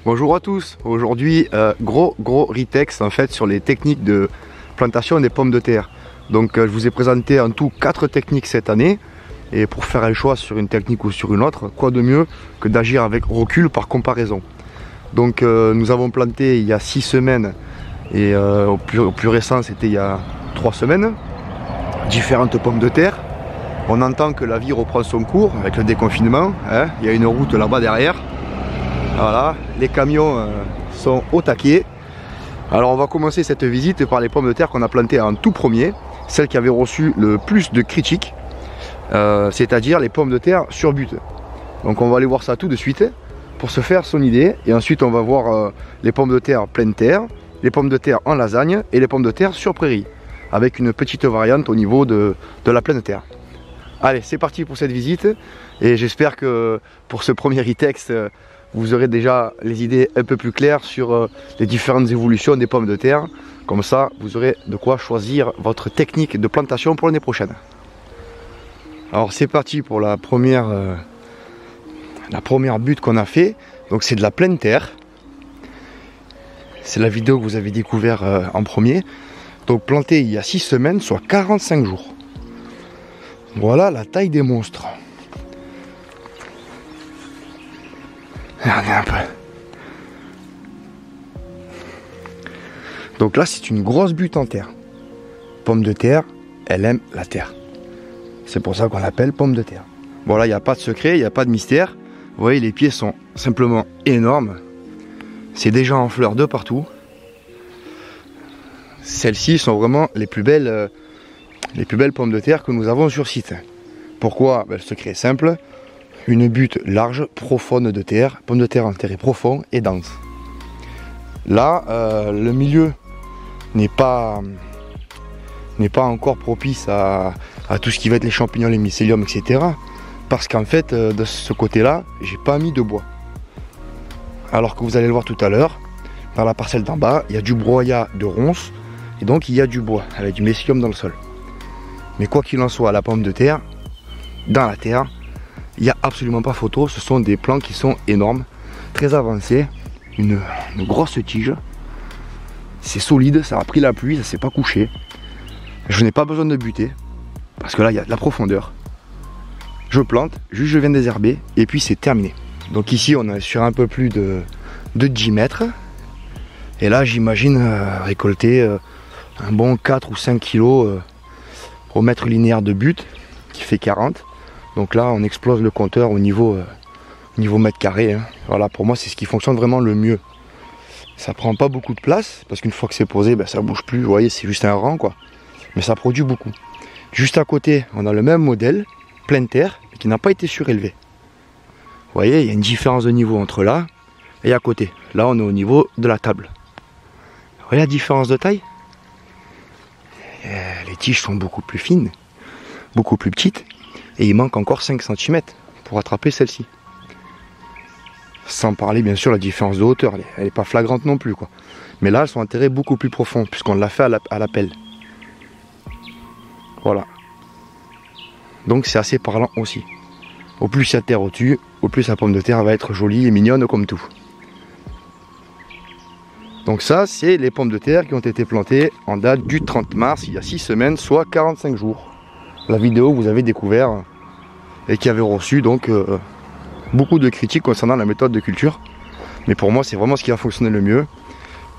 Bonjour à tous, aujourd'hui gros retex en fait sur les techniques de plantation des pommes de terre. Donc je vous ai présenté en tout 4 techniques cette année et pour faire un choix sur une technique ou sur une autre, quoi de mieux que d'agir avec recul par comparaison. Donc nous avons planté il y a 6 semaines et au plus récent c'était il y a 3 semaines, différentes pommes de terre. On entend que la vie reprend son cours avec le déconfinement, hein. Il y a une route là-bas derrière. Voilà, les camions sont au taquet. Alors on va commencer cette visite par les pommes de terre qu'on a plantées en tout premier, celles qui avaient reçu le plus de critiques, c'est-à-dire les pommes de terre sur but. Donc on va aller voir ça tout de suite pour se faire son idée. Et ensuite on va voir les pommes de terre pleine terre, les pommes de terre en lasagne et les pommes de terre sur prairie, avec une petite variante au niveau de la pleine terre. Allez, c'est parti pour cette visite et j'espère que pour ce premier e-texte, vous aurez déjà les idées un peu plus claires sur les différentes évolutions des pommes de terre. Comme ça, vous aurez de quoi choisir votre technique de plantation pour l'année prochaine. Alors c'est parti pour la première butte qu'on a fait. Donc c'est de la pleine terre. C'est la vidéo que vous avez découvert en premier. Donc planté il y a 6 semaines, soit 45 jours. Voilà la taille des monstres. Regardez un peu. Donc là c'est une grosse butte en terre. Pomme de terre, elle aime la terre. C'est pour ça qu'on l'appelle pomme de terre. Bon là il n'y a pas de secret, il n'y a pas de mystère. Vous voyez les pieds sont simplement énormes. C'est déjà en fleurs de partout. Celles-ci sont vraiment les plus belles pommes de terre que nous avons sur site. Pourquoi? Le secret est simple. Une butte large, profonde de terre, pomme de terre enterrée profond et dense. Là, le milieu n'est pas encore propice à tout ce qui va être les champignons, les mycéliums, etc. Parce qu'en fait, de ce côté-là, j'ai pas mis de bois. Alors que vous allez le voir tout à l'heure, dans la parcelle d'en bas, il y a du broyat de ronces, et donc il y a du bois, avec du mycélium dans le sol. Mais quoi qu'il en soit, la pomme de terre, dans la terre, il n'y a absolument pas photo, ce sont des plants qui sont énormes, très avancés, une grosse tige, c'est solide, ça a pris la pluie, ça ne s'est pas couché. Je n'ai pas besoin de buter, parce que là il y a de la profondeur. Je plante, juste je viens désherber, et puis c'est terminé. Donc ici on est sur un peu plus de 10 mètres, et là j'imagine récolter un bon 4 ou 5 kilos au mètre linéaire de butte, qui fait 40. Donc là, on explose le compteur au niveau mètre carré. Hein. Voilà, pour moi, c'est ce qui fonctionne vraiment le mieux. Ça prend pas beaucoup de place, parce qu'une fois que c'est posé, ça bouge plus. Vous voyez, c'est juste un rang, quoi. Mais ça produit beaucoup. Juste à côté, on a le même modèle, pleine terre, mais qui n'a pas été surélevé. Vous voyez, il y a une différence de niveau entre là et à côté. Là, on est au niveau de la table. Vous voyez la différence de taille? Les tiges sont beaucoup plus fines, beaucoup plus petites. Et il manque encore 5 cm pour attraper celle-ci. Sans parler bien sûr de la différence de hauteur, elle n'est pas flagrante non plus, quoi. Mais là elles sont enterrées beaucoup plus profond, puisqu'on l'a fait à la pelle. Voilà. Donc c'est assez parlant aussi. Au plus il y a de terre au-dessus, au plus la pomme de terre va être jolie et mignonne comme tout. Donc ça c'est les pommes de terre qui ont été plantées en date du 30 mars, il y a 6 semaines, soit 45 jours. La vidéo que vous avez découvert et qui avait reçu donc beaucoup de critiques concernant la méthode de culture, mais pour moi c'est vraiment ce qui a fonctionné le mieux.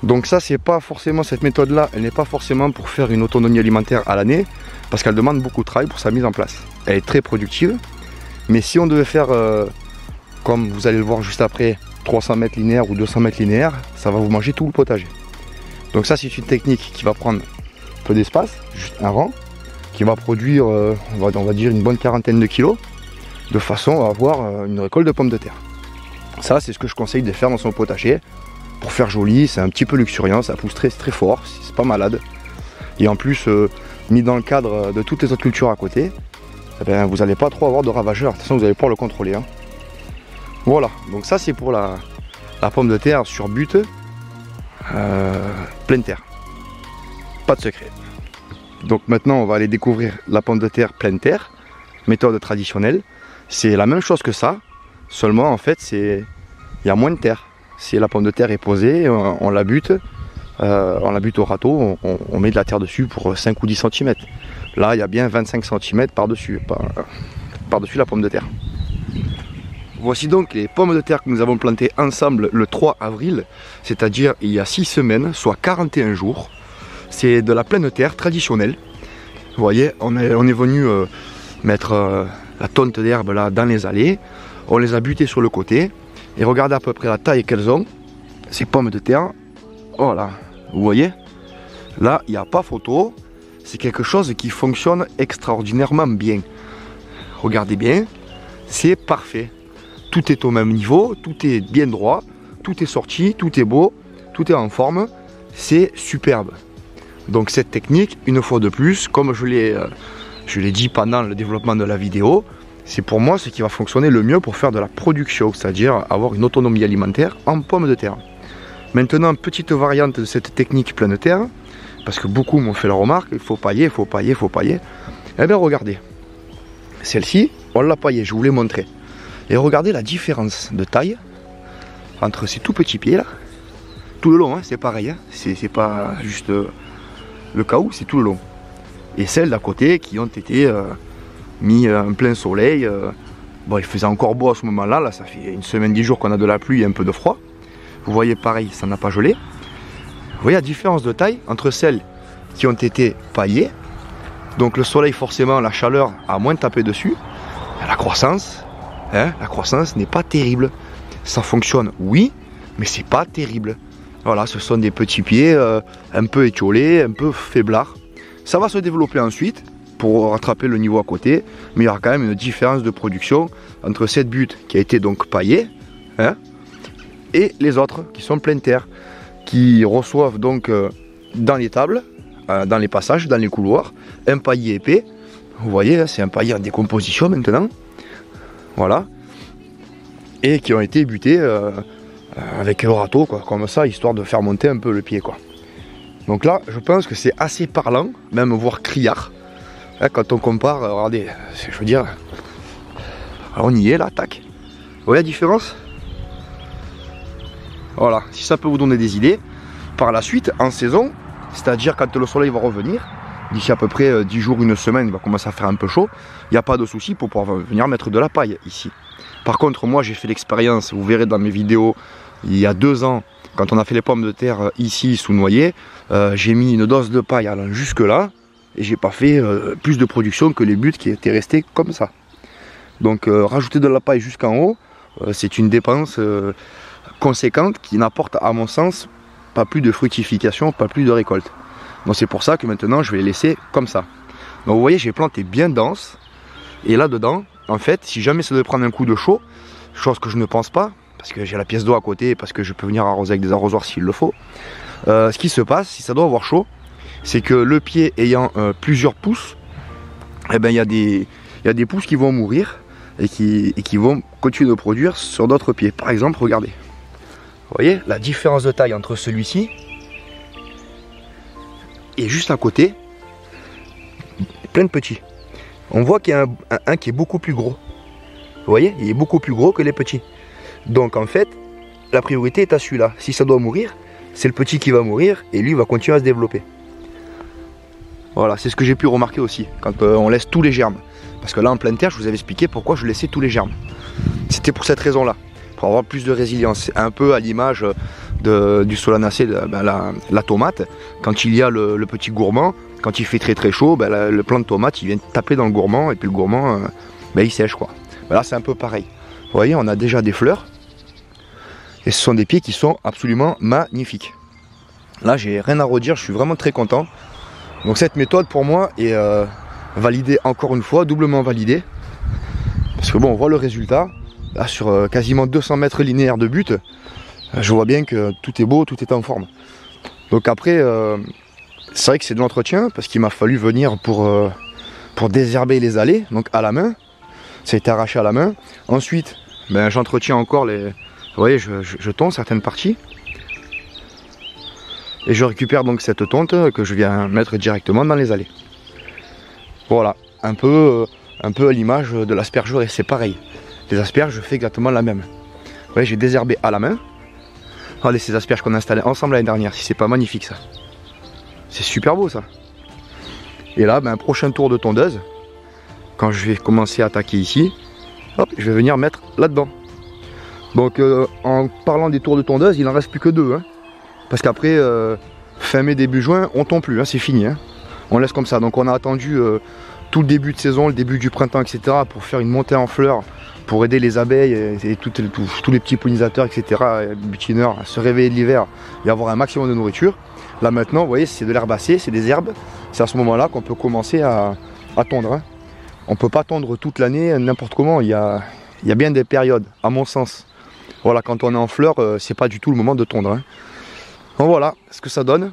Donc ça c'est pas forcément, cette méthode là elle n'est pas forcément pour faire une autonomie alimentaire à l'année, parce qu'elle demande beaucoup de travail pour sa mise en place. Elle est très productive, mais si on devait faire comme vous allez le voir juste après, 300 mètres linéaires ou 200 mètres linéaires, ça va vous manger tout le potager. Donc ça c'est une technique qui va prendre peu d'espace, juste un rang, qui va produire, on va dire, une bonne quarantaine de kilos, de façon à avoir une récolte de pommes de terre. Ça, c'est ce que je conseille de faire dans son potager, pour faire joli, c'est un petit peu luxuriant, ça pousse très fort, c'est pas malade. Et en plus, mis dans le cadre de toutes les autres cultures à côté, vous n'allez pas trop avoir de ravageurs, de toute façon vous allez pouvoir le contrôler. Hein. Voilà, donc ça c'est pour la pomme de terre sur but, pleine terre. Pas de secret. Donc maintenant on va aller découvrir la pomme de terre pleine terre, méthode traditionnelle. C'est la même chose que ça, seulement en fait il y a moins de terre. c'est la pomme de terre est posée, on la bute au râteau, on met de la terre dessus pour 5 ou 10 cm. Là, il y a bien 25 cm par-dessus la pomme de terre. Voici donc les pommes de terre que nous avons plantées ensemble le 3 avril, c'est-à-dire il y a 6 semaines, soit 41 jours. C'est de la pleine terre traditionnelle. Vous voyez, on est venu mettre la tonte d'herbe là dans les allées. On les a butées sur le côté. Et regardez à peu près la taille qu'elles ont. Ces pommes de terre. Voilà, vous voyez. Là, il n'y a pas photo. C'est quelque chose qui fonctionne extraordinairement bien. Regardez bien, c'est parfait. Tout est au même niveau, tout est bien droit, tout est sorti, tout est beau, tout est en forme. C'est superbe. Donc cette technique, une fois de plus, comme je l'ai dit pendant le développement de la vidéo, c'est pour moi ce qui va fonctionner le mieux pour faire de la production, c'est-à-dire avoir une autonomie alimentaire en pommes de terre. Maintenant, petite variante de cette technique pleine terre, parce que beaucoup m'ont fait la remarque, il faut pailler, il faut pailler, il faut pailler. Eh bien regardez, celle-ci, on l'a paillée, je vous l'ai montré. Et regardez la différence de taille entre ces tout petits pieds là, tout le long, hein, c'est pareil, hein, c'est pas juste le caout, c'est tout le long. Et celles d'à côté qui ont été mis en plein soleil. Bon, il faisait encore beau à ce moment-là, là ça fait une semaine, 10 jours qu'on a de la pluie et un peu de froid. Vous voyez pareil, ça n'a pas gelé. Vous voyez la différence de taille entre celles qui ont été paillées. Donc le soleil forcément, la chaleur a moins tapé dessus. La croissance, hein, la croissance n'est pas terrible. Ça fonctionne, oui, mais c'est pas terrible. Voilà, ce sont des petits pieds un peu étiolés, un peu faiblards. Ça va se développer ensuite pour rattraper le niveau à côté, mais il y aura quand même une différence de production entre cette butte qui a été donc paillée, hein, et les autres qui sont pleines terre, qui reçoivent donc dans les tables, dans les passages, dans les couloirs, un paillis épais. Vous voyez, c'est un paillis en décomposition maintenant. Voilà. Et qui ont été butés avec le râteau, quoi, comme ça, histoire de faire monter un peu le pied, quoi. Donc là, je pense que c'est assez parlant, même voire criard. Là, quand on compare, regardez, je veux dire, on y est là, tac. Vous voyez la différence? Voilà, si ça peut vous donner des idées. Par la suite, en saison, c'est-à-dire quand le soleil va revenir, d'ici à peu près 10 jours, une semaine, il va commencer à faire un peu chaud, il n'y a pas de souci pour pouvoir venir mettre de la paille ici. Par contre, moi j'ai fait l'expérience, vous verrez dans mes vidéos, il y a 2 ans, quand on a fait les pommes de terre ici sous noyer, j'ai mis une dose de paille allant jusque là, et j'ai pas fait plus de production que les buttes qui étaient restées comme ça. Donc rajouter de la paille jusqu'en haut, c'est une dépense conséquente qui n'apporte à mon sens pas plus de fructification, pas plus de récolte. Donc c'est pour ça que maintenant je vais les laisser comme ça. Donc vous voyez, j'ai planté bien dense, et là dedans, en fait, si jamais ça devait prendre un coup de chaud, chose que je ne pense pas, parce que j'ai la pièce d'eau à côté, parce que je peux venir arroser avec des arrosoirs s'il le faut, ce qui se passe, si ça doit avoir chaud, c'est que le pied ayant plusieurs pousses, eh ben, il y a des pousses qui vont mourir et qui vont continuer de produire sur d'autres pieds. Par exemple, regardez. Vous voyez la différence de taille entre celui-ci et juste à côté, plein de petits. On voit qu'il y a un qui est beaucoup plus gros. Vous voyez, il est beaucoup plus gros que les petits. Donc en fait, la priorité est à celui-là. Si ça doit mourir, c'est le petit qui va mourir et lui va continuer à se développer. Voilà, c'est ce que j'ai pu remarquer aussi quand on laisse tous les germes. Parce que là en pleine terre, je vous avais expliqué pourquoi je laissais tous les germes. C'était pour cette raison-là, pour avoir plus de résilience. Un peu à l'image du solanacée, la tomate. Quand il y a le petit gourmand, quand il fait très très chaud, ben, le plant de tomate il vient taper dans le gourmand et puis le gourmand ben, il sèche, quoi. Ben, là c'est un peu pareil. Vous voyez, on a déjà des fleurs et ce sont des pieds qui sont absolument magnifiques. Là j'ai rien à redire, je suis vraiment très content. Donc cette méthode pour moi est validée encore une fois, doublement validée. Parce que bon, on voit le résultat. Là sur quasiment 200 mètres linéaires de butte, je vois bien que tout est beau, tout est en forme. Donc après, c'est vrai que c'est de l'entretien parce qu'il m'a fallu venir pour désherber les allées, donc à la main. Ça a été arraché à la main. Ensuite, ben, j'entretiens encore les... Vous voyez, je tonds certaines parties. Et je récupère donc cette tonte que je viens mettre directement dans les allées. Voilà, un peu à l'image de l'aspergerie, c'est pareil. Les asperges, je fais exactement la même. Vous voyez, j'ai désherbé à la main. Regardez ces asperges qu'on a installées ensemble l'année dernière, si c'est pas magnifique ça. C'est super beau ça. Et là, ben, prochain tour de tondeuse, quand je vais commencer à attaquer ici, hop, je vais venir mettre là-dedans. Donc en parlant des tours de tondeuse, il n'en reste plus que 2. Hein, parce qu'après, fin mai, début juin, on tombe plus, hein, c'est fini. Hein. On laisse comme ça. Donc on a attendu tout le début de saison, le début du printemps, etc. pour faire une montée en fleurs, pour aider les abeilles et tous les petits pollinisateurs, etc. butineurs à se réveiller de l'hiver et avoir un maximum de nourriture. Là maintenant, vous voyez, c'est de l'herbacée, c'est des herbes. C'est à ce moment-là qu'on peut commencer à tondre. Hein. On ne peut pas tondre toute l'année n'importe comment. Il y a bien des périodes, à mon sens. Voilà, quand on est en fleurs, c'est pas du tout le moment de tondre. Hein. Donc voilà ce que ça donne,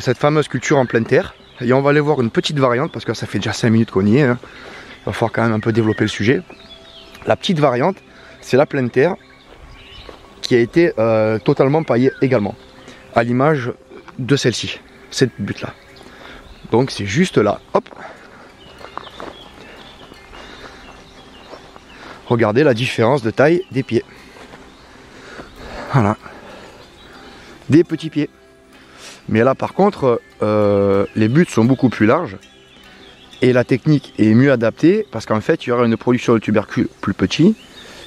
cette fameuse culture en pleine terre. Et on va aller voir une petite variante, parce que ça fait déjà 5 minutes qu'on y est. Hein. Il va falloir quand même un peu développer le sujet. La petite variante, c'est la pleine terre qui a été totalement paillée également, à l'image de celle-ci, cette butte là. Donc c'est juste là, hop. Regardez la différence de taille des pieds. Voilà. Des petits pieds. Mais là par contre, les buttes sont beaucoup plus larges. Et la technique est mieux adaptée parce qu'en fait il y aura une production de tubercules plus petit,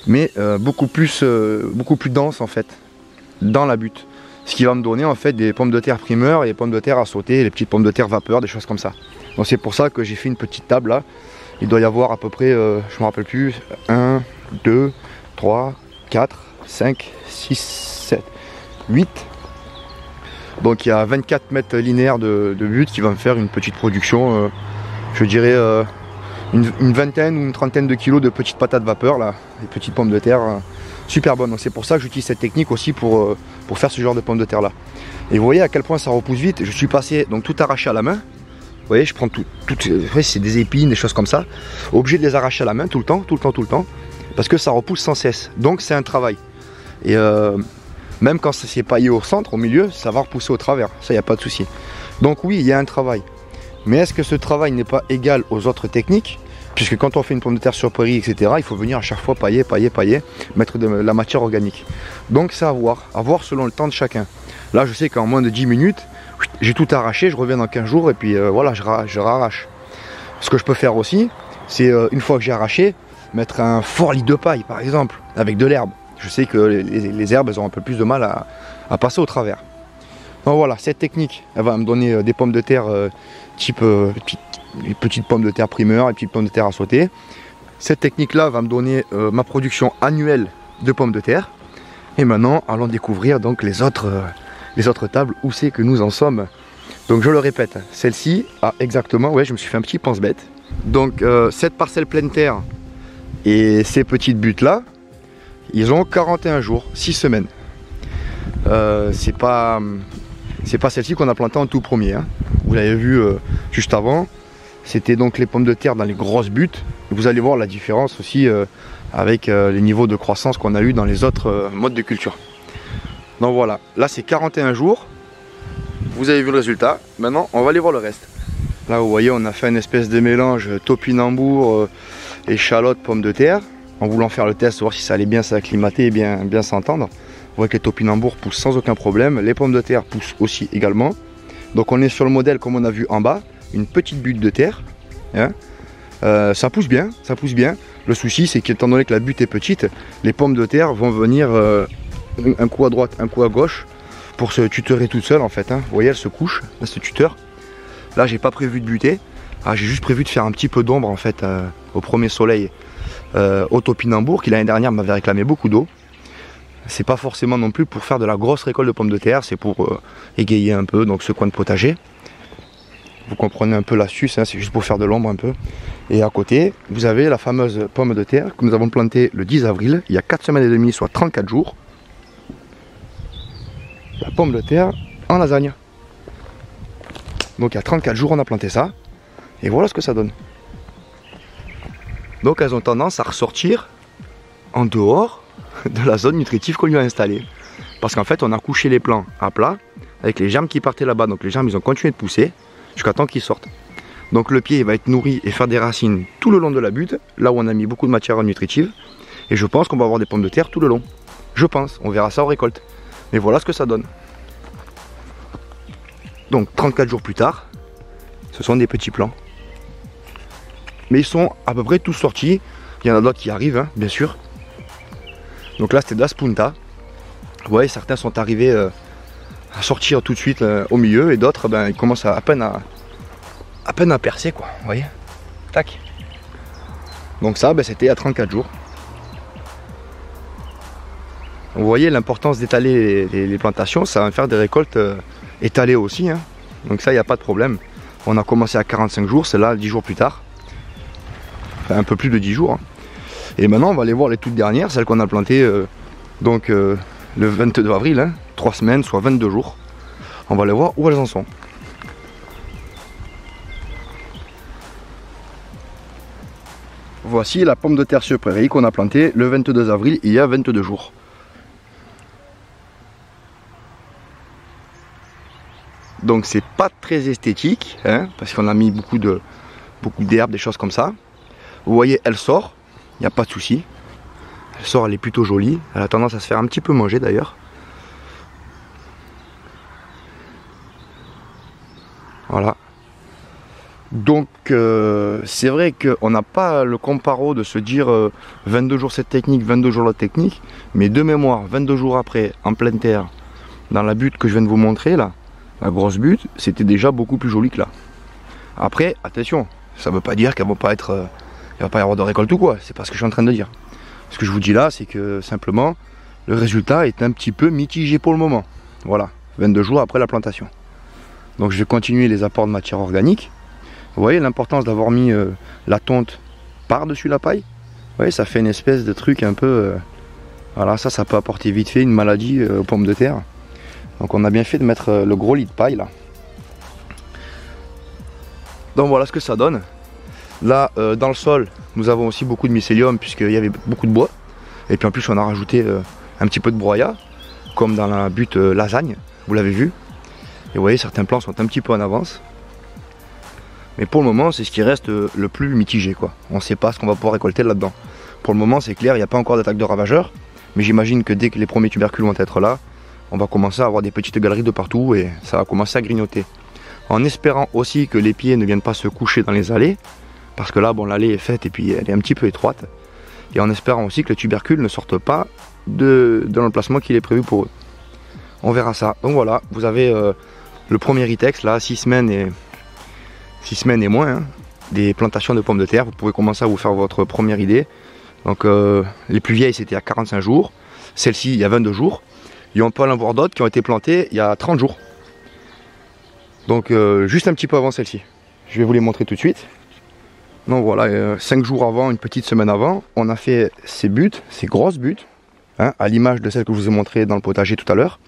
mais beaucoup plus dense en fait dans la butte. Ce qui va me donner en fait des pommes de terre primeurs et des pommes de terre à sauter, les petites pommes de terre vapeur, des choses comme ça. Donc c'est pour ça que j'ai fait une petite table là. Il doit y avoir à peu près, je me rappelle plus, 1, 2, 3, 4, 5, 6, 7, 8. Donc il y a 24 mètres linéaires de butte qui va me faire une petite production. Je dirais une vingtaine ou une trentaine de kilos de petites patates vapeur, là, des petites pommes de terre super bonnes. Donc c'est pour ça que j'utilise cette technique aussi pour faire ce genre de pommes de terre là. Et vous voyez à quel point ça repousse vite. Je suis passé donc tout arraché à la main. Vous voyez, je prends tout c'est des épines, des choses comme ça. Obligé de les arracher à la main tout le temps, parce que ça repousse sans cesse. Donc c'est un travail. Et même quand c'est paillé au centre, au milieu, ça va repousser au travers. Ça, il n'y a pas de souci. Donc oui, il y a un travail. Mais est-ce que ce travail n'est pas égal aux autres techniques? Puisque quand on fait une pomme de terre sur prairie, etc., il faut venir à chaque fois pailler, mettre de la matière organique. Donc c'est à voir selon le temps de chacun. Là, je sais qu'en moins de 10 minutes, j'ai tout arraché, je reviens dans 15 jours et puis voilà, je rarrache. Ce que je peux faire aussi, c'est une fois que j'ai arraché, mettre un fort lit de paille, par exemple, avec de l'herbe. Je sais que les herbes, elles ont un peu plus de mal à passer au travers. Donc voilà, cette technique, elle va me donner des pommes de terre type petites pommes de terre primeur et petites pommes de terre à sauter. Cette technique-là va me donner ma production annuelle de pommes de terre. Et maintenant, allons découvrir donc les autres tables où c'est que nous en sommes. Donc je le répète, celle-ci a exactement, ouais, je me suis fait un petit pense-bête. Donc cette parcelle pleine terre et ces petites buttes-là, ils ont 41 jours, 6 semaines. C'est pas celle-ci qu'on a plantée en tout premier. Hein. Vous l'avez vu juste avant. C'était donc les pommes de terre dans les grosses buttes. Vous allez voir la différence aussi avec les niveaux de croissance qu'on a eu dans les autres modes de culture. Donc voilà, là c'est 41 jours. Vous avez vu le résultat. Maintenant, on va aller voir le reste. Là, vous voyez, on a fait une espèce de mélange topinambour, échalote, pommes de terre. En voulant faire le test, voir si ça allait bien s'acclimater et bien s'entendre. Vous voyez que les topinambours poussent sans aucun problème. Les pommes de terre poussent aussi également. Donc on est sur le modèle comme on a vu en bas. Une petite butte de terre. Hein. Ça pousse bien, ça pousse bien. Le souci, c'est qu'étant donné que la butte est petite, les pommes de terre vont venir un coup à droite, un coup à gauche pour se tutorer toute seule en fait. Hein. Vous voyez, elle se couche, elle se tuteur. Là, j'ai pas prévu de buter. Ah, j'ai juste prévu de faire un petit peu d'ombre en fait au premier soleil au topinambour qui l'année dernière m'avait réclamé beaucoup d'eau. C'est pas forcément non plus pour faire de la grosse récolte de pommes de terre, c'est pour égayer un peu donc ce coin de potager. Vous comprenez un peu l'astuce, hein, c'est juste pour faire de l'ombre un peu. Et à côté, vous avez la fameuse pomme de terre que nous avons plantée le 10 avril, il y a 4 semaines et demie, soit 34 jours. La pomme de terre en lasagne. Donc il y a 34 jours on a planté ça. Et voilà ce que ça donne. Donc elles ont tendance à ressortir en dehors de la zone nutritive qu'on lui a installée. Parce qu'en fait on a couché les plants à plat avec les germes qui partaient là-bas. Donc les germes ils ont continué de pousser jusqu'à temps qu'ils sortent. Donc le pied il va être nourri et faire des racines tout le long de la butte, là où on a mis beaucoup de matière nutritive. Et je pense qu'on va avoir des pommes de terre tout le long. Je pense, on verra ça en récolte. Mais voilà ce que ça donne. Donc 34 jours plus tard, ce sont des petits plants. Mais ils sont à peu près tous sortis. Il y en a d'autres qui arrivent, hein, bien sûr. Donc là, c'était de la spunta. Vous voyez, certains sont arrivés à sortir tout de suite au milieu, et d'autres, ben, ils commencent à peine à percer, quoi. Vous voyez, tac. Donc ça, ben, c'était à 34 jours. Vous voyez l'importance d'étaler les plantations, ça va faire des récoltes étalées aussi, hein. Donc ça, il n'y a pas de problème. On a commencé à 45 jours, c'est là 10 jours plus tard. Enfin, un peu plus de 10 jours. Hein. Et maintenant, on va aller voir les toutes dernières, celles qu'on a plantées le 22 avril, hein, 3 semaines, soit 22 jours. On va aller voir où elles en sont. Voici la pomme de terre sur prairie qu'on a plantée le 22 avril, il y a 22 jours. Donc c'est pas très esthétique, hein, parce qu'on a mis beaucoup d'herbes, des choses comme ça. Vous voyez, elle sort, il n'y a pas de souci. Elle sort, elle est plutôt jolie. Elle a tendance à se faire un petit peu manger d'ailleurs. Voilà. Donc c'est vrai qu'on n'a pas le comparo de se dire 22 jours cette technique, 22 jours l'autre technique. Mais de mémoire, 22 jours après, en pleine terre, dans la butte que je viens de vous montrer là, la grosse butte, c'était déjà beaucoup plus joli que là. Après, attention, ça ne veut pas dire qu'elle ne va pas être... il ne va pas y avoir de récolte ou quoi, c'est pas ce que je suis en train de dire. Ce que je vous dis là, c'est que simplement, le résultat est un petit peu mitigé pour le moment. Voilà, 22 jours après la plantation. Donc je vais continuer les apports de matière organique. Vous voyez l'importance d'avoir mis la tonte par-dessus la paille. Vous voyez, ça fait une espèce de truc un peu... voilà, ça peut apporter vite fait une maladie aux pommes de terre. Donc on a bien fait de mettre le gros lit de paille là. Donc voilà ce que ça donne. Là, dans le sol, nous avons aussi beaucoup de mycélium puisqu'il y avait beaucoup de bois. Et puis en plus, on a rajouté un petit peu de broyat, comme dans la butte lasagne, vous l'avez vu. Et vous voyez, certains plants sont un petit peu en avance. Mais pour le moment, c'est ce qui reste le plus mitigé, quoi. On ne sait pas ce qu'on va pouvoir récolter là-dedans. Pour le moment, c'est clair, il n'y a pas encore d'attaque de ravageurs. Mais j'imagine que dès que les premiers tubercules vont être là, on va commencer à avoir des petites galeries de partout et ça va commencer à grignoter. En espérant aussi que les pieds ne viennent pas se coucher dans les allées. Parce que là, bon, l'allée est faite et puis elle est un petit peu étroite. Et en espérant aussi que les tubercules ne sortent pas de l'emplacement qu'il est prévu pour eux. On verra ça. Donc voilà, vous avez le premier ITEX, là, 6 semaines et moins, hein, des plantations de pommes de terre. Vous pouvez commencer à vous faire votre première idée. Donc les plus vieilles, c'était à 45 jours. Celle-ci, il y a 22 jours. Et on peut en voir d'autres qui ont été plantées il y a 30 jours. Donc juste un petit peu avant celle-ci. Je vais vous les montrer tout de suite. Donc voilà, 5 jours avant, une petite semaine avant, on a fait ces buttes, ces grosses buttes, hein, à l'image de celle que je vous ai montrée dans le potager tout à l'heure.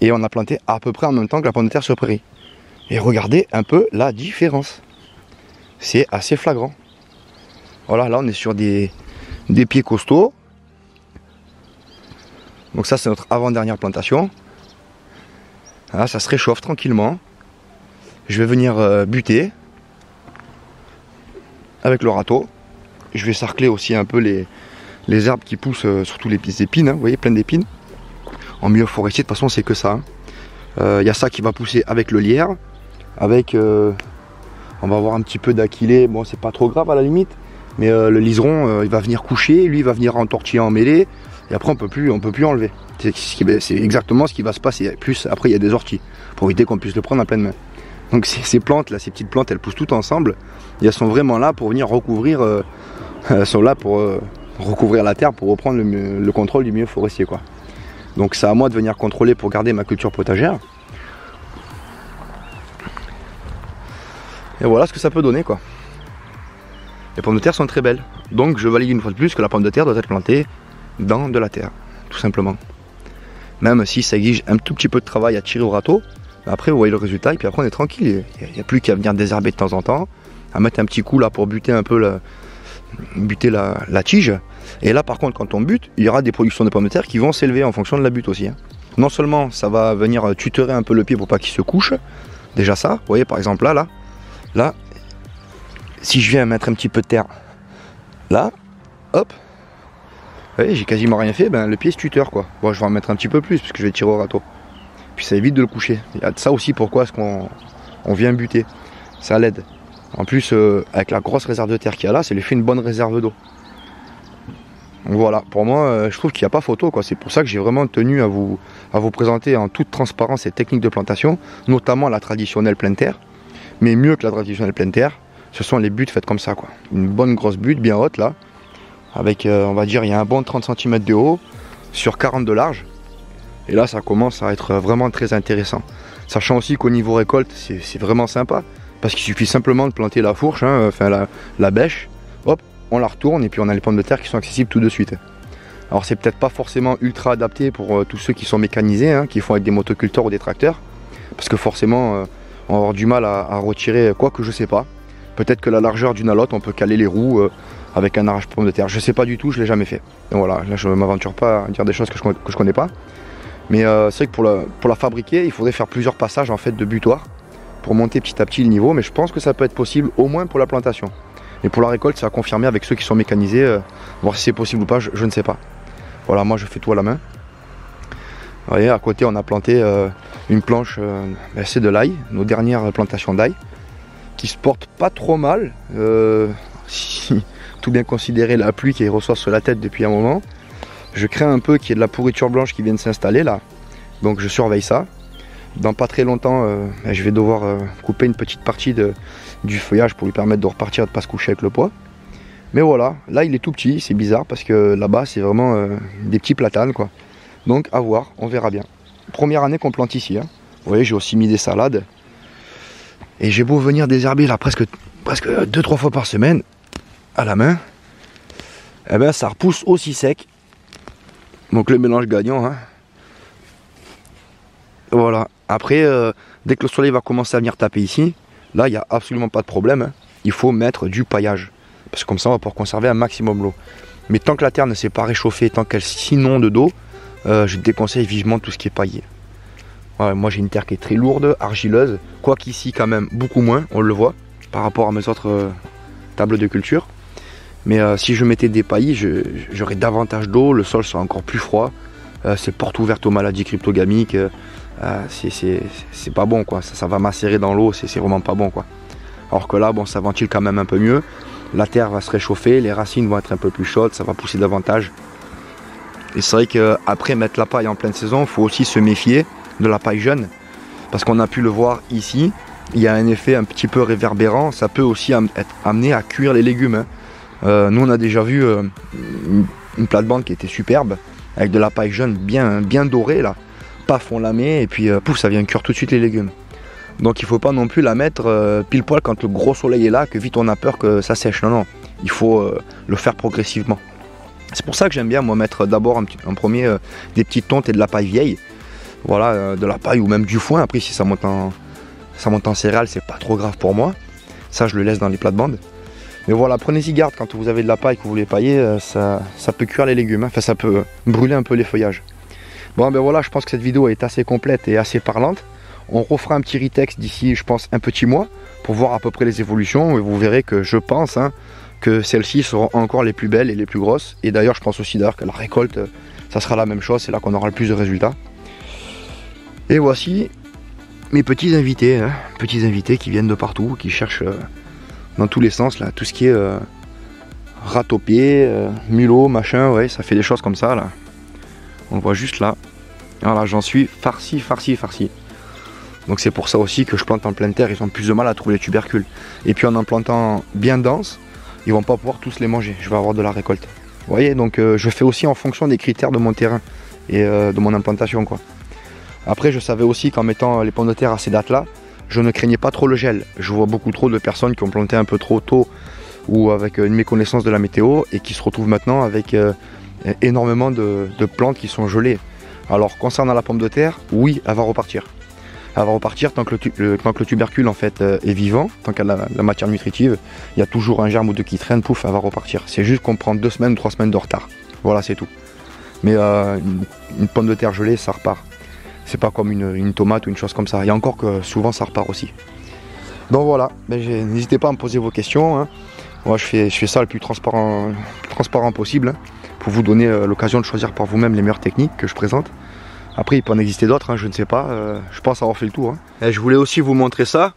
Et on a planté à peu près en même temps que la pomme de terre sur prairie. Et regardez un peu la différence. C'est assez flagrant. Voilà, là on est sur des pieds costauds. Donc ça c'est notre avant-dernière plantation. Là, ça se réchauffe tranquillement. Je vais venir buter avec le râteau. Je vais sarcler aussi un peu les herbes qui poussent, surtout les épines, hein, vous voyez, plein d'épines. En milieu forestier, de toute façon, c'est que ça. Il y a ça qui va pousser avec le lierre, avec, on va avoir un petit peu d'aquilée, bon, c'est pas trop grave à la limite, mais le liseron, il va venir coucher, lui, il va venir entortiller, emmêler, et après, on peut plus enlever. C'est exactement ce qui va se passer. Plus, après, il y a des orties, pour éviter qu'on puisse le prendre à pleine main. Donc ces plantes là, ces petites plantes, elles poussent toutes ensemble et elles sont vraiment là pour venir recouvrir, elles sont là pour recouvrir la terre pour reprendre le contrôle du milieu forestier, quoi. Donc c'est à moi de venir contrôler pour garder ma culture potagère. Et voilà ce que ça peut donner, quoi. Les pommes de terre sont très belles. Donc je valide une fois de plus que la pomme de terre doit être plantée dans de la terre, tout simplement. Même si ça exige un tout petit peu de travail à tirer au râteau. Après vous voyez le résultat et puis après on est tranquille, il n'y a plus qu'à venir désherber de temps en temps, à mettre un petit coup là pour buter un peu la tige. Et là par contre quand on bute, il y aura des productions de pommes de terre qui vont s'élever en fonction de la butte aussi, hein. Non seulement ça va venir tutorer un peu le pied pour pas qu'il se couche, déjà ça, vous voyez par exemple là, si je viens mettre un petit peu de terre, là, hop, voyez, j'ai quasiment rien fait, ben, le pied se tuteur quoi. Bon, je vais en mettre un petit peu plus parce que je vais tirer au râteau. Puis ça évite de le coucher. Il y a de ça aussi pourquoi est-ce qu'on vient buter. Ça l'aide. En plus, avec la grosse réserve de terre qu'il y a là, ça lui fait une bonne réserve d'eau. Donc voilà, pour moi, je trouve qu'il n'y a pas photo, quoi. C'est pour ça que j'ai vraiment tenu à vous présenter en toute transparence ces techniques de plantation, notamment la traditionnelle pleine terre. Mais mieux que la traditionnelle pleine terre, ce sont les buttes faites comme ça, quoi. Une bonne grosse butte, bien haute, là. Avec, on va dire, il y a un bon 30 cm de haut, sur 40 de large. Et là, ça commence à être vraiment très intéressant. Sachant aussi qu'au niveau récolte, c'est vraiment sympa. Parce qu'il suffit simplement de planter la fourche, hein, enfin la bêche. Hop, on la retourne et puis on a les pommes de terre qui sont accessibles tout de suite. Alors c'est peut-être pas forcément ultra adapté pour tous ceux qui sont mécanisés, hein, qui font avec des motoculteurs ou des tracteurs. Parce que forcément, on va avoir du mal à retirer quoi que je sais pas. Peut-être que la largeur d'une à l'autre, on peut caler les roues avec un arrache pommes de terre. Je sais pas du tout, je l'ai jamais fait. Donc voilà, là je ne m'aventure pas à dire des choses que je connais pas. Mais c'est vrai que pour la fabriquer, il faudrait faire plusieurs passages en fait de butoir pour monter petit à petit le niveau. Mais je pense que ça peut être possible au moins pour la plantation. Et pour la récolte, ça va confirmer avec ceux qui sont mécanisés. Voir si c'est possible ou pas, je ne sais pas. Voilà, moi je fais tout à la main. Vous voyez, à côté on a planté une planche, c'est de l'ail, nos dernières plantations d'ail, qui se portent pas trop mal, si tout bien considéré la pluie qui reçoit sur la tête depuis un moment. Je crains un peu qu'il y ait de la pourriture blanche qui vienne s'installer là, donc je surveille ça. Dans pas très longtemps, je vais devoir couper une petite partie du feuillage pour lui permettre de repartir et de ne pas se coucher avec le poids. Mais voilà, là il est tout petit, c'est bizarre parce que là-bas c'est vraiment des petits platanes quoi. Donc à voir, on verra bien. Première année qu'on plante ici, hein. Vous voyez, j'ai aussi mis des salades. Et j'ai beau venir désherber là presque 2-3 fois par semaine à la main, eh ben ça repousse aussi sec. Donc le mélange gagnant, hein. Voilà. Après, dès que le soleil va commencer à venir taper ici, là il n'y a absolument pas de problème, hein. Il faut mettre du paillage. Parce que comme ça on va pouvoir conserver un maximum l'eau. Mais tant que la terre ne s'est pas réchauffée, tant qu'elle s'inonde d'eau, je déconseille vivement tout ce qui est paillé. Ouais, moi j'ai une terre qui est très lourde, argileuse, quoiqu'ici quand même beaucoup moins, on le voit, par rapport à mes autres tables de culture. Mais si je mettais des paillis, j'aurais davantage d'eau, le sol serait encore plus froid, c'est porte ouverte aux maladies cryptogamiques, c'est pas bon quoi, ça va macérer dans l'eau, c'est vraiment pas bon quoi. Alors que là, bon, ça ventile quand même un peu mieux, la terre va se réchauffer, les racines vont être un peu plus chaudes, ça va pousser davantage. Et c'est vrai qu'après mettre la paille en pleine saison, il faut aussi se méfier de la paille jeune. Parce qu'on a pu le voir ici, il y a un effet un petit peu réverbérant, ça peut aussi être amené à cuire les légumes. Hein. Nous on a déjà vu une plate-bande qui était superbe, avec de la paille jeune bien dorée là. Paf, on la met et puis pouf, ça vient cuire tout de suite les légumes. Donc il ne faut pas non plus la mettre pile poil quand le gros soleil est là, que vite on a peur que ça sèche. Non, non, il faut le faire progressivement. C'est pour ça que j'aime bien moi mettre d'abord en premier des petites tontes et de la paille vieille. Voilà, de la paille ou même du foin. Après si ça monte en céréales, c'est pas trop grave pour moi. Ça je le laisse dans les plates-bandes. Mais voilà, prenez-y garde quand vous avez de la paille que vous voulez pailler, ça peut cuire les légumes, hein. Enfin ça peut brûler un peu les feuillages. Bon ben voilà, je pense que cette vidéo est assez complète et assez parlante. On refera un petit retexte d'ici, je pense, un petit mois pour voir à peu près les évolutions. Et vous verrez que je pense que celles-ci seront encore les plus belles et les plus grosses. Et d'ailleurs, je pense aussi d'ailleurs que la récolte, ça sera la même chose. C'est là qu'on aura le plus de résultats. Et voici mes petits invités, hein, petits invités qui viennent de partout, qui cherchent dans tous les sens là, tout ce qui est râteau-pied, mulot, machin. Ouais, ça fait des choses comme ça là. On le voit juste là. Voilà, j'en suis farci. Donc c'est pour ça aussi que je plante en pleine terre, ils ont plus de mal à trouver les tubercules. Et puis en plantant bien dense, ils vont pas pouvoir tous les manger, je vais avoir de la récolte. Vous voyez, donc je fais aussi en fonction des critères de mon terrain et de mon implantation quoi. Après je savais aussi qu'en mettant les pommes de terre à ces dates là, je ne craignais pas trop le gel. Je vois beaucoup trop de personnes qui ont planté un peu trop tôt ou avec une méconnaissance de la météo et qui se retrouvent maintenant avec énormément de plantes qui sont gelées. Alors concernant la pomme de terre, oui, elle va repartir. Elle va repartir tant que le tubercule en fait est vivant, tant qu'elle a la matière nutritive, il y a toujours un germe ou deux qui traîne, pouf, elle va repartir. C'est juste qu'on prend 2 semaines ou 3 semaines de retard. Voilà, c'est tout. Mais une pomme de terre gelée, ça repart. C'est pas comme une tomate ou une chose comme ça. Il y a encore que souvent ça repart aussi. Donc voilà, ben, n'hésitez pas à me poser vos questions. Hein. Moi je fais ça le plus transparent possible, hein, pour vous donner l'occasion de choisir par vous-même les meilleures techniques que je présente. Après il peut en exister d'autres, hein, je ne sais pas, je pense avoir fait le tour. Hein. Et je voulais aussi vous montrer ça,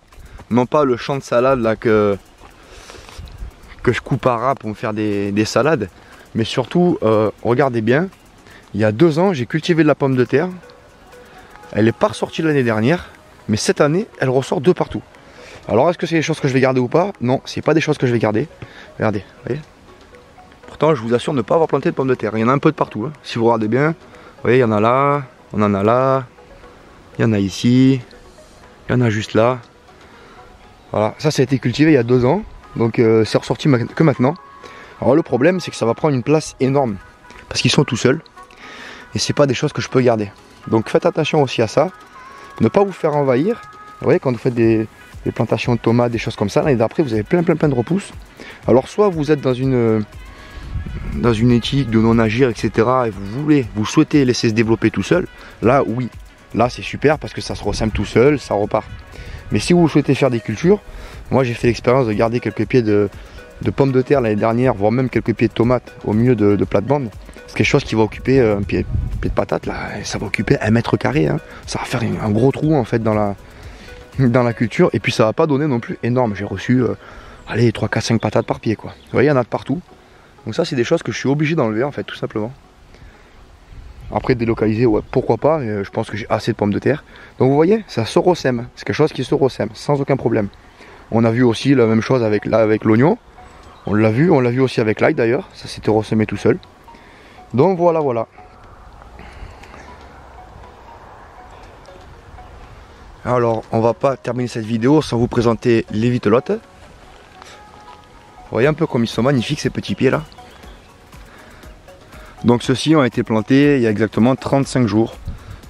non pas le champ de salade là que je coupe à ras pour me faire des salades, mais surtout, regardez bien, il y a 2 ans j'ai cultivé de la pomme de terre, elle n'est pas ressortie l'année dernière, mais cette année elle ressort de partout. Alors est-ce que c'est des choses que je vais garder ou pas? Non, c'est pas des choses que je vais garder. Regardez, vous voyez. Pourtant je vous assure de ne pas avoir planté de pommes de terre, il y en a un peu de partout, hein. Si vous regardez bien, vous voyez, il y en a là, on en a là, il y en a ici, il y en a juste là. Voilà, ça a été cultivé il y a 2 ans, donc c'est ressorti que maintenant. Alors le problème c'est que ça va prendre une place énorme, parce qu'ils sont tout seuls, et c'est pas des choses que je peux garder. Donc faites attention aussi à ça, ne pas vous faire envahir. Vous voyez, quand vous faites des plantations de tomates, des choses comme ça, l'année d'après vous avez plein de repousses. Alors soit vous êtes dans une éthique de non agir, etc. et vous souhaitez laisser se développer tout seul, là oui, là c'est super parce que ça se ressème tout seul, ça repart. Mais si vous souhaitez faire des cultures, moi j'ai fait l'expérience de garder quelques pieds de pommes de terre l'année dernière, voire même quelques pieds de tomates au milieu de plates-bandes. C'est quelque chose qui va occuper un pied de patate, là, ça va occuper 1 mètre carré, hein. Ça va faire un gros trou en fait dans la culture, et puis ça va pas donner non plus énorme. J'ai reçu allez 3, 4, 5 patates par pied quoi. Vous voyez, il y en a de partout. Donc ça c'est des choses que je suis obligé d'enlever en fait, tout simplement. Après délocaliser, ouais, pourquoi pas, je pense que j'ai assez de pommes de terre. Donc vous voyez, ça se ressème, c'est quelque chose qui se ressème sans aucun problème. On a vu aussi la même chose avec l'oignon, on l'a vu aussi avec l'ail d'ailleurs, ça s'était ressemé tout seul. Donc voilà. Alors on va pas terminer cette vidéo sans vous présenter les vitelottes. Vous voyez un peu comme ils sont magnifiques ces petits pieds là. Donc ceux-ci ont été plantés il y a exactement 35 jours.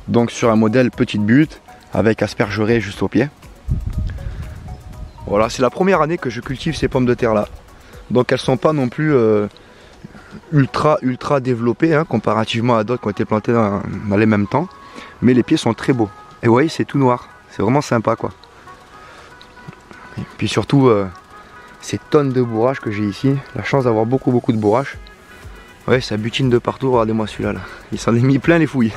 Donc sur un modèle petite butte avec aspergerets juste au pied. Voilà, c'est la première année que je cultive ces pommes de terre là. Donc elles sont pas non plus ultra développées, hein, comparativement à d'autres qui ont été plantées dans les mêmes temps. Mais les pieds sont très beaux. Et vous voyez, c'est tout noir. C'est vraiment sympa quoi. Et puis surtout ces tonnes de bourrache que j'ai ici. La chance d'avoir beaucoup de bourrache. Ouais, ça butine de partout, regardez-moi celui-là. Là. Il s'en est mis plein les fouilles.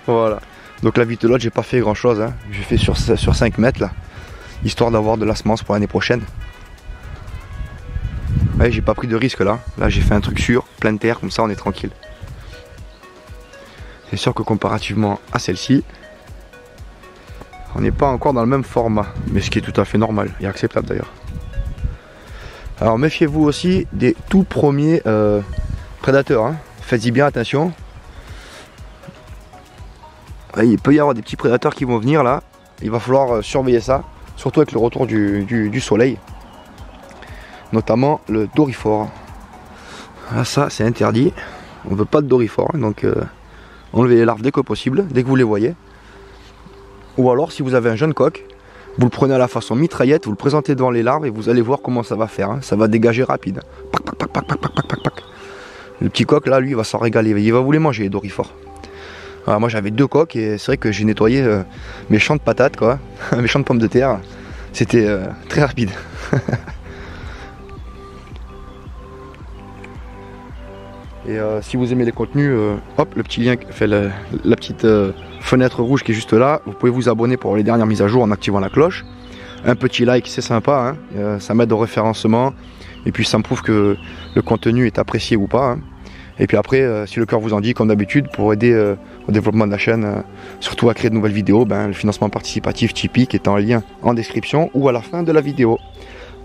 Voilà. Donc la vitelotte, j'ai pas fait grand chose. Hein. J'ai fait sur 5 mètres là. Histoire d'avoir de la semence pour l'année prochaine. Ouais, j'ai pas pris de risque là. Là j'ai fait un truc sûr, plein de terre, comme ça on est tranquille. C'est sûr que comparativement à celle-ci, on n'est pas encore dans le même format. Mais ce qui est tout à fait normal et acceptable d'ailleurs. Alors méfiez-vous aussi des tout premiers prédateurs, hein. Faites-y bien attention. Il peut y avoir des petits prédateurs qui vont venir là. Il va falloir surveiller ça, surtout avec le retour du soleil. Notamment le doryphore. Ah, ça c'est interdit. On ne veut pas de doryphore, hein, donc enlevez les larves dès que possible, dès que vous les voyez. Ou alors si vous avez un jeune coq, vous le prenez à la façon mitraillette, vous le présentez devant les larves et vous allez voir comment ça va faire. Hein. Ça va dégager rapide. Pac, pac, pac, pac, pac, pac, pac, pac. Le petit coq là, lui, il va s'en régaler. Il va vous les manger, les doryphores. Alors, moi j'avais 2 coqs et c'est vrai que j'ai nettoyé mes champs de patates, quoi. Mes champs de pommes de terre. C'était très rapide. Et si vous aimez les contenus, hop, le petit lien fait la petite fenêtre rouge qui est juste là. Vous pouvez vous abonner pour les dernières mises à jour en activant la cloche. Un petit like, c'est sympa, hein, ça m'aide au référencement. Et puis ça me prouve que le contenu est apprécié ou pas. Hein. Et puis après, si le cœur vous en dit, comme d'habitude, pour aider au développement de la chaîne, surtout à créer de nouvelles vidéos, le financement participatif typique est en lien en description ou à la fin de la vidéo.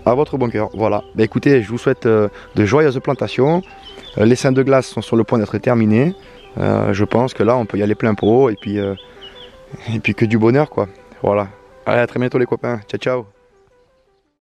À votre bon cœur. Voilà. Écoutez, je vous souhaite de joyeuses plantations. Les seins de glace sont sur le point d'être terminés. Je pense que là, on peut y aller plein pot et puis que du bonheur, quoi. Voilà. Allez, à très bientôt les copains. Ciao, ciao.